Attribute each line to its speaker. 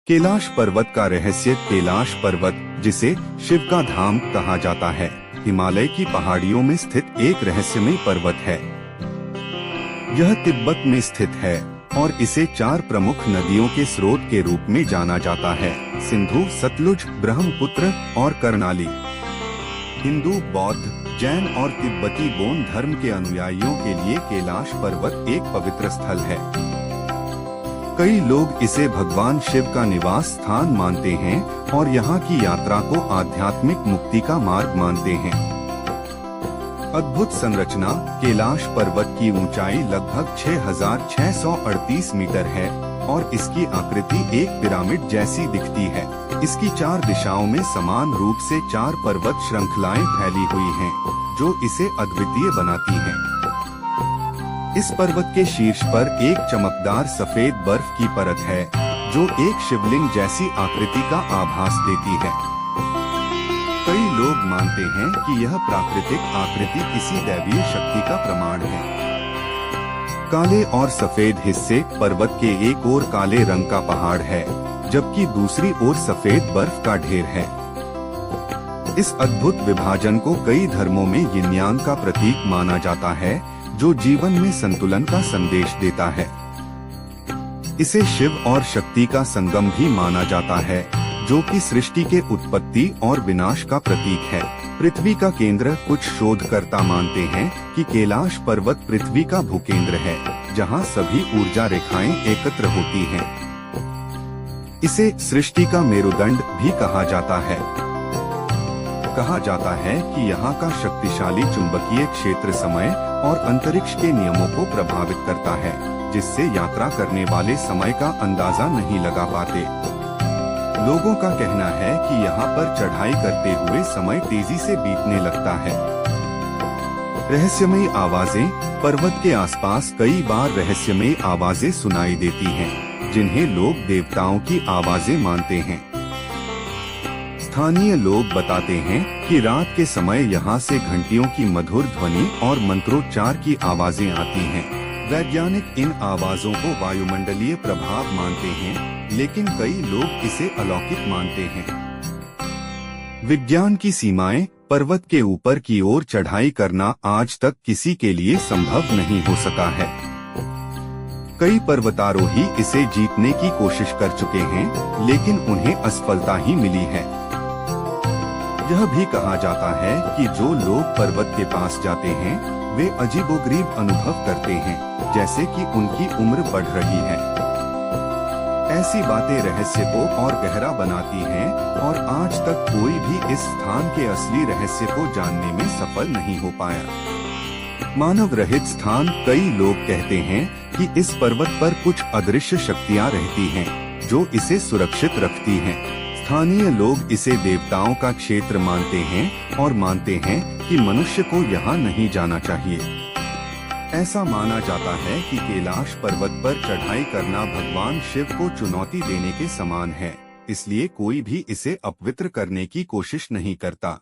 Speaker 1: कैलाश पर्वत का रहस्य। कैलाश पर्वत, जिसे शिव का धाम कहा जाता है, हिमालय की पहाड़ियों में स्थित एक रहस्यमय पर्वत है। यह तिब्बत में स्थित है और इसे 4 प्रमुख नदियों के स्रोत के रूप में जाना जाता है: सिंधु, सतलुज, ब्रह्मपुत्र और कर्णाली। हिंदू, बौद्ध, जैन और तिब्बती बौद्ध धर्म के अनुयायियों के लिए कैलाश पर्वत एक पवित्र स्थल है। कई लोग इसे भगवान शिव का निवास स्थान मानते हैं और यहाँ की यात्रा को आध्यात्मिक मुक्ति का मार्ग मानते हैं। अद्भुत संरचना। कैलाश पर्वत की ऊंचाई लगभग 6,638 मीटर है और इसकी आकृति एक पिरामिड जैसी दिखती है। इसकी 4 दिशाओं में समान रूप से 4 पर्वत श्रृंखलाएं फैली हुई हैं, जो इसे अद्वितीय बनाती हैं। इस पर्वत के शीर्ष पर एक चमकदार सफेद बर्फ की परत है, जो एक शिवलिंग जैसी आकृति का आभास देती है। कई लोग मानते हैं कि यह प्राकृतिक आकृति किसी दैवीय शक्ति का प्रमाण है। काले और सफेद हिस्से। पर्वत के एक ओर काले रंग का पहाड़ है, जबकि दूसरी ओर सफेद बर्फ का ढेर है। इस अद्भुत विभाजन को कई धर्मों में यिन यांग का प्रतीक माना जाता है, जो जीवन में संतुलन का संदेश देता है। इसे शिव और शक्ति का संगम भी माना जाता है, जो कि सृष्टि के उत्पत्ति और विनाश का प्रतीक है। पृथ्वी का केंद्र। कुछ शोधकर्ता मानते हैं कि कैलाश पर्वत पृथ्वी का भूकेंद्र है, जहां सभी ऊर्जा रेखाएं एकत्र होती हैं। इसे सृष्टि का मेरुदंड भी कहा जाता है। कहा जाता है कि यहाँ का शक्तिशाली चुंबकीय क्षेत्र समय और अंतरिक्ष के नियमों को प्रभावित करता है, जिससे यात्रा करने वाले समय का अंदाजा नहीं लगा पाते। लोगों का कहना है कि यहाँ पर चढ़ाई करते हुए समय तेजी से बीतने लगता है। रहस्यमयी आवाजें। पर्वत के आसपास कई बार रहस्यमयी आवाजें सुनाई देती हैं, जिन्हें लोग देवताओं की आवाजें मानते हैं। स्थानीय लोग बताते हैं कि रात के समय यहाँ से घंटियों की मधुर ध्वनि और मंत्रोच्चार की आवाजें आती हैं। वैज्ञानिक इन आवाजों को वायुमंडलीय प्रभाव मानते हैं, लेकिन कई लोग इसे अलौकिक मानते हैं। विज्ञान की सीमाएं। पर्वत के ऊपर की ओर चढ़ाई करना आज तक किसी के लिए संभव नहीं हो सका है। कई पर्वतारोही इसे जीतने की कोशिश कर चुके हैं, लेकिन उन्हें असफलता ही मिली है। यह भी कहा जाता है कि जो लोग पर्वत के पास जाते हैं, वे अजीबोगरीब अनुभव करते हैं, जैसे कि उनकी उम्र बढ़ रही है। ऐसी बातें रहस्य को और गहरा बनाती हैं और आज तक कोई भी इस स्थान के असली रहस्य को जानने में सफल नहीं हो पाया। मानव रहित स्थान। कई लोग कहते हैं कि इस पर्वत पर कुछ अदृश्य शक्तियां रहती हैं, जो इसे सुरक्षित रखती हैं। स्थानीय लोग इसे देवताओं का क्षेत्र मानते हैं और मानते हैं कि मनुष्य को यहाँ नहीं जाना चाहिए। ऐसा माना जाता है कि कैलाश पर्वत पर चढ़ाई करना भगवान शिव को चुनौती देने के समान है, इसलिए कोई भी इसे अपवित्र करने की कोशिश नहीं करता।